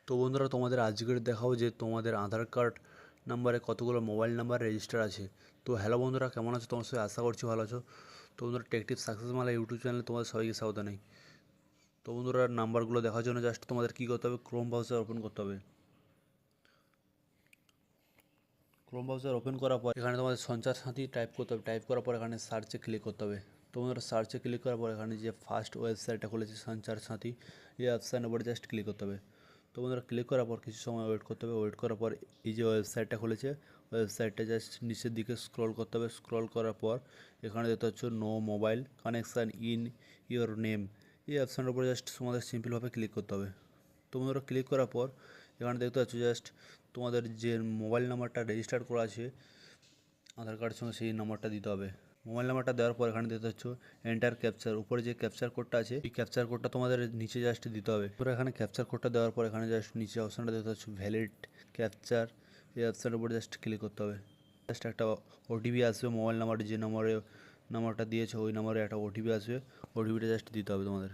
তো বন্ধুরা, তোমাদের আজকের দেখাও যে তোমাদের আধার কার্ড নাম্বারে কতগুলো মোবাইল নাম্বার রেজিস্টার আছে। তো হ্যালো বন্ধুরা, কেমন আছো? তোমার সবাই আশা করছি ভালো আছো। তো বন্ধুরা, টেকটিভ সাকসেস মালা ইউটিউব চ্যানেলে তোমাদের সবাইকে স্বাগত জানাই। তো বন্ধুরা, নাম্বারগুলো দেখার জন্য জাস্ট তোমাদের কী করতে হবে, ক্রোম ব্রাউজার ওপেন করতে হবে। ক্রোম ব্রাউজার ওপেন করার পর এখানে তোমাদের সঞ্চার সাথী টাইপ করতে হবে। টাইপ করার পর এখানে সার্চে ক্লিক করতে হবে। তো বন্ধুরা, সার্চে ক্লিক করার পর এখানে যে ফার্স্ট ওয়েবসাইটটা খুলেছে সঞ্চার সাথী, এই অপশানের উপরে জাস্ট ক্লিক করতে হবে। তো বন্ধুরা, ক্লিক করার পর কিছু সময় ওয়েট করতে হবে। ওয়েট করার পর এই যে ওয়েবসাইটটা খুলেছে, ওয়েবসাইটটা জাস্ট নিচের দিকে স্ক্রল করতে হবে। স্ক্রল করার পর এখানে দেখতে হচ্ছে no mobile connection in your name, এই অপশানের উপরে জাস্ট তোমাদের সিম্পলভাবে ক্লিক করতে হবে। তো বন্ধুরা, ক্লিক করার পর এখানে দেখতে পাচ্ছ জাস্ট তোমাদের যে মোবাইল নাম্বারটা রেজিস্টার করা আছে আধার কার্ডের সঙ্গে, সেই নাম্বারটা দিতে হবে। মোবাইল নাম্বারটা দেওয়ার পর এখানে দেখতে পাচ্ছ এন্টার ক্যাপচার, উপরে যে ক্যাপচার কোডটা আছে এই ক্যাপচার কোডটা তোমাদের নিচে জাস্ট দিতে হবে। তোমরা এখানে ক্যাপচার কোডটা দেওয়ার পর এখানে জাস্ট নিচে অপশানটা দেখতে পাচ্ছ ভ্যালিড ক্যাপচার, এই অপশানের উপরে জাস্ট ক্লিক করতে হবে। জাস্ট একটা ওটিপি আসবে, মোবাইল নাম্বারে যে নাম্বারটা দিয়েছে ওই নাম্বারে একটা ওটিপি আসবে, ওটিপিটা জাস্ট দিতে হবে তোমাদের।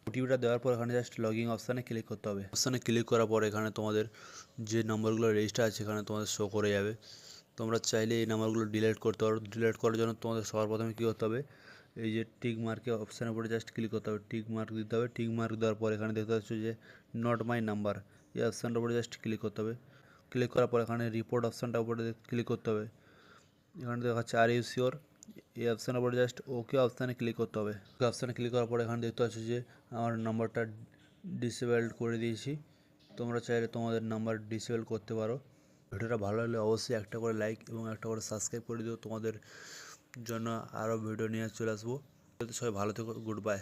ওটিপিটা দেওয়ার পর এখানে জাস্ট লগইন অপশানে ক্লিক করতে হবে। অপশানে ক্লিক করার পর এখানে তোমাদের যে নাম্বারগুলো রেজিস্টার আছে এখানে তোমাদের শো করে যাবে। তোমরা চাইলে এই নাম্বারগুলো ডিলিট করতে পারো। ডিলিট করার জন্য তোমাদের সবার প্রথমে কী করতে হবে, এই যে টিক মার্কের অপশানের উপরে জাস্ট ক্লিক করতে হবে। টিক মার্ক দিতে হবে। টিক মার্ক দেওয়ার পর এখানে দেখতে পাচ্ছ যে নট মাই নাম্বার, এই অপশানটার উপরে জাস্ট ক্লিক করতে হবে। ক্লিক করার পর এখানে রিপোর্ট অপশানটার উপরে ক্লিক করতে হবে। এখানে দেখাচ্ছে আর ইউ শিওর, এই অপশানের উপরে জাস্ট ওকে অপশানে ক্লিক করতে হবে। ওকে অপশানে ক্লিক করার পর এখানে দেখতে পাচ্ছ যে আমার নাম্বারটা ডিসেবল্ড করে দিয়েছি। তোমরা চাইলে তোমাদের নাম্বার ডিসেবল করতে পারো। ভিডিওটা ভালো লাগলে অবশ্যই একটা করে লাইক এবং একটা করে সাবস্ক্রাইব করে দিও। তোমাদের জন্য আরও ভিডিও নিয়ে চলে আসবো। সবাই ভালো থেকো, গুড বাই।